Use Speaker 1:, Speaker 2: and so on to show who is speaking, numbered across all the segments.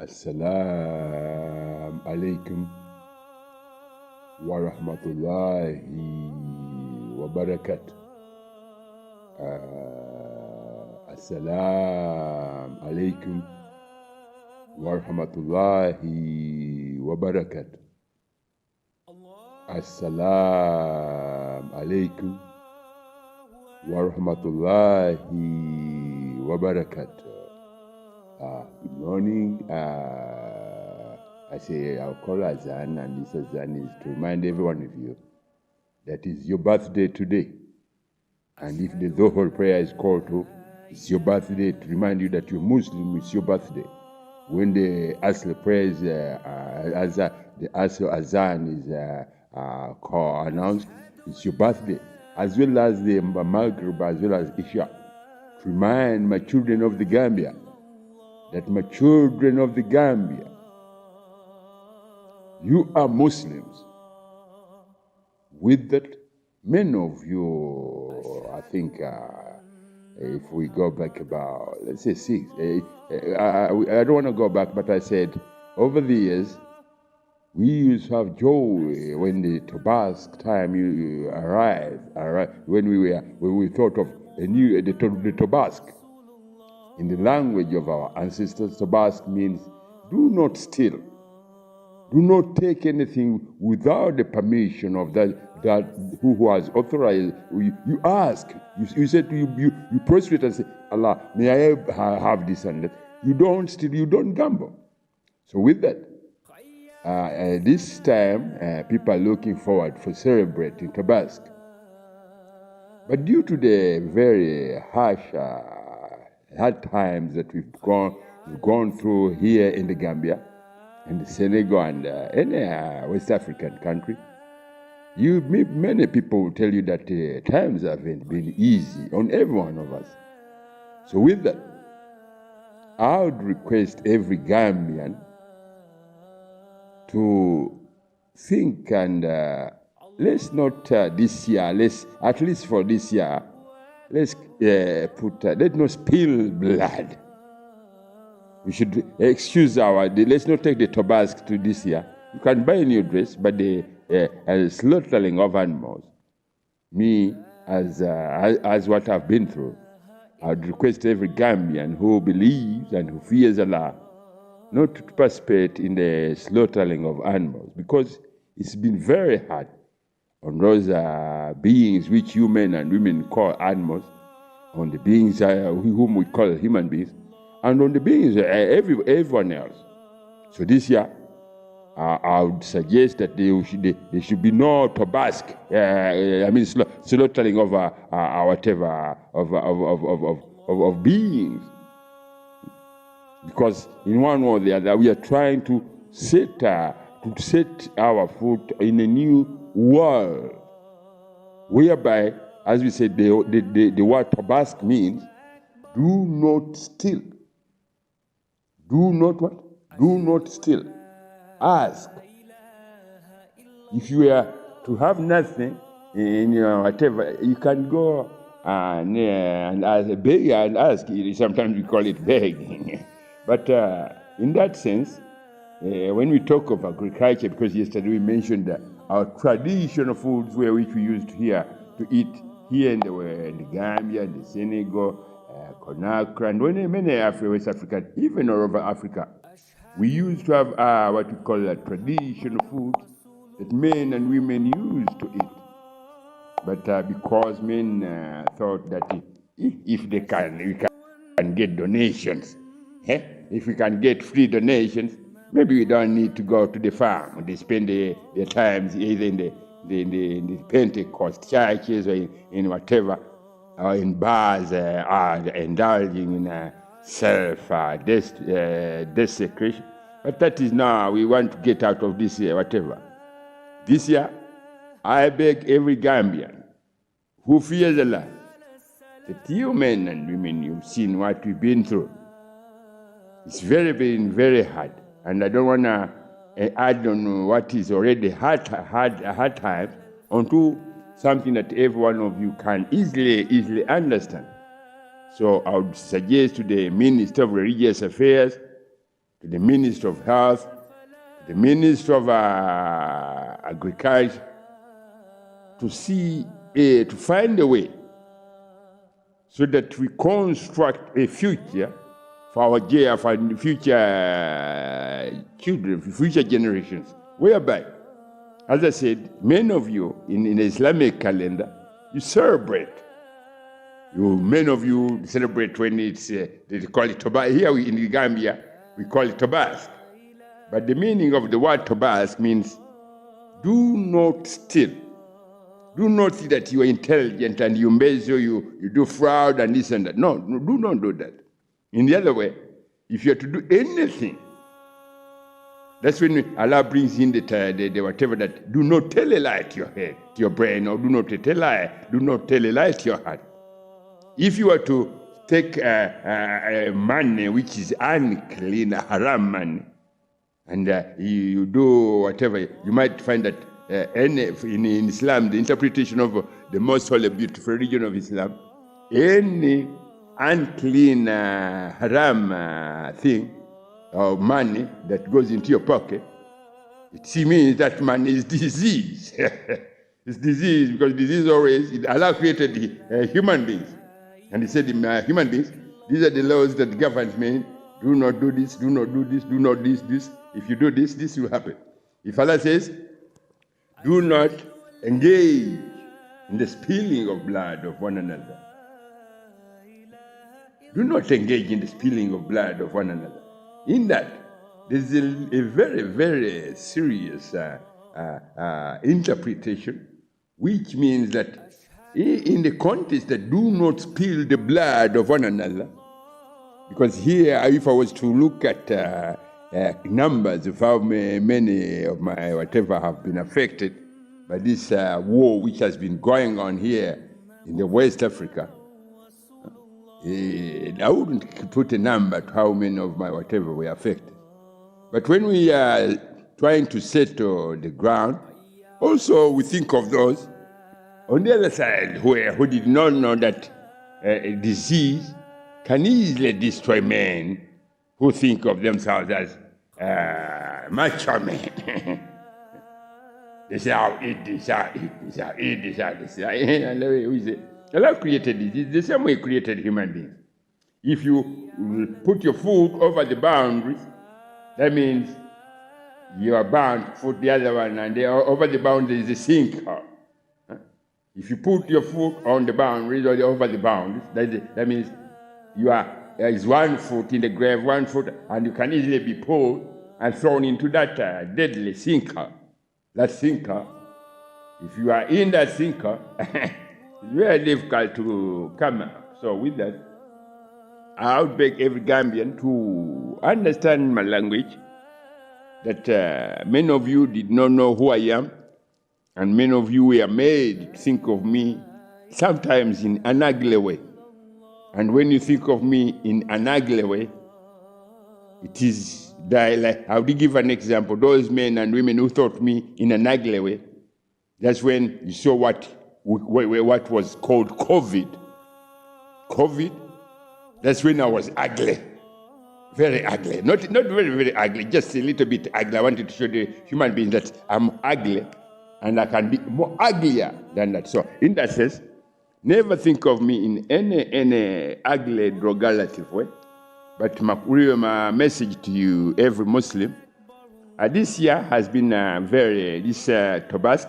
Speaker 1: Assalamu alaikum wa rahmatullahi wa barakatuh. Assalamu alaikum wa rahmatullahi wa barakatuh. Assalamu alaikum wa rahmatullahi wa barakatuh. Good morning. I say I'll call Azan, and this Azan is to remind every one of you that it's your birthday today. And if the Zohar prayer is called to, it's your birthday to remind you that you're Muslim, it's your birthday. When the Asr prayer is, the Asr Azan is announced, it's your birthday. As well as the Maghrib, as well as Isha. To remind my children of the Gambia, that my children of the Gambia, you are Muslims. With that, many of you, I think, if we go back about, let's say 6, I don't want to go back, but I said, over the years, we used to have joy when the Tobask time arrived, when we thought of the Tobask. In the language of our ancestors, Tobask means do not steal. Do not take anything without the permission of that who has authorized. You ask. You say to you prostrate and say, Allah, may I have this and that. You don't steal. You don't gamble. So with that, this time people are looking forward for celebrating Tobask. But due to the very harsh hard times that we've gone through here in the Gambia, and the Senegal, and any West African country, many people will tell you that times haven't been easy on every one of us. So with that, I would request every Gambian to think and let's not this year, at least for this year, let's not spill blood. We should excuse let's not take the Tobask to this year. You can buy a new dress, but the slaughtering of animals, me, as what I've been through, I would request every Gambian who believes and who fears Allah not to participate in the slaughtering of animals, because it's been very hard on those beings which you men and women call animals, on the beings whom we call human beings, and on the beings everyone else. So this year, I would suggest that there should be no Tobask. Slaughtering of whatever of beings, because in one or the other we are trying to set our foot in a new world, whereby, as we said, the word Tobask means do not steal. Do not what? Do not steal. Ask. If you are to have nothing in your whatever, you can go and beg and ask. Sometimes we call it begging. But in that sense, when we talk of agriculture, because yesterday we mentioned our traditional foods which we used to eat here in the Gambia, in the Senegal, Conakry, and many West African, even all over Africa, we used to have what we call traditional foods that men and women used to eat. But because men thought that if we can get donations, if we can get free donations, maybe we don't need to go to the farm. They spend their times either in the Pentecost churches or in whatever, or in bars, indulging in self-desecration. But that is now, we want to get out of this year, whatever. This year, I beg every Gambian who fears Allah, that you men and women, you've seen what we've been through. It's very hard. And I don't want to add on what is already hard times onto something that every one of you can easily understand. So I would suggest to the Minister of Religious Affairs to the Minister of Health, to the Minister of Agriculture, to find a way so that we construct a future for our future children, future generations, whereby, as I said, many of you in the Islamic calendar, you celebrate. Many of you celebrate when it's, they call it Tobask. Here in Gambia, we call it Tobask. But the meaning of the word Tobask means do not steal. Do not see that you are intelligent and you embezzle, you do fraud and this and that. No, do not do that. In the other way, if you are to do anything, that's when Allah brings in the whatever that, do not tell a lie to your head, to your brain, or do not tell a lie to your heart. If you are to take money which is unclean, haram money, and you do whatever, you might find that in Islam, the interpretation of the most holy, beautiful religion of Islam, any unclean haram thing or money that goes into your pocket, it means that money is disease. It's disease because disease always, Allah created human beings. And he said, human beings, these are the laws that govern men. Do not do this, do not do this, do not do this. If you do this, this will happen. If Allah says, do not engage in the spilling of blood of one another. Do not engage in the spilling of blood of one another. In that, there's a very, very serious interpretation, which means that in the context that do not spill the blood of one another, because here, if I was to look at numbers of how many of my whatever have been affected by this war which has been going on here in the West Africa, I wouldn't put a number to how many of my whatever were affected. But when we are trying to settle the ground, also we think of those on the other side who did not know that a disease can easily destroy men who think of themselves as macho men. They say, I'll eat this, I'll eat this, I'll eat this, I'll eat this. Allah created this. It's the same way He created human beings. If you put your foot over the boundaries, that means you are bound to put the other one, and over the boundaries is a sinkhole. If you put your foot on the boundaries or over the boundaries, that means there is 1 foot in the grave, 1 foot, and you can easily be pulled and thrown into that deadly sinkhole. That sinkhole, if you are in that sinkhole, it's very difficult to come out. So with that, I would beg every Gambian to understand my language, that many of you did not know who I am, and many of you were made to think of me sometimes in an ugly way. And when you think of me in an ugly way, it is like, I'll give an example. Those men and women who thought me in an ugly way, that's when you saw what was called COVID. COVID, that's when I was ugly. Very ugly. Not very, very ugly, just a little bit ugly. I wanted to show the human beings that I'm ugly and I can be more uglier than that. So in that sense, never think of me in any ugly, drug-relative way. But my message to you, every Muslim, this year has been this Tobask.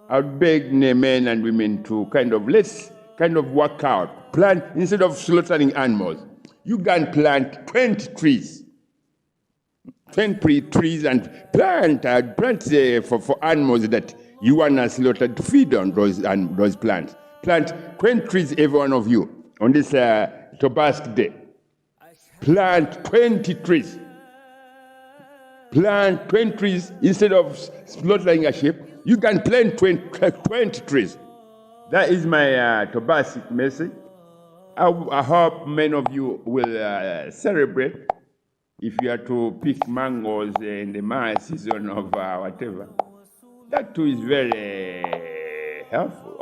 Speaker 1: I would beg men and women to let's work out, plant, instead of slaughtering animals, you can plant 20 trees. 20 trees and plant for animals that you want to slaughter to feed on those plants. Plant 20 trees, every one of you, on this Tobask day. Plant 20 trees. Plant 20 trees instead of slaughtering a sheep. You can plant 20 trees. That is my Tobask message. I hope many of you will celebrate. If you are to pick mangoes in the season of whatever, that too is very helpful.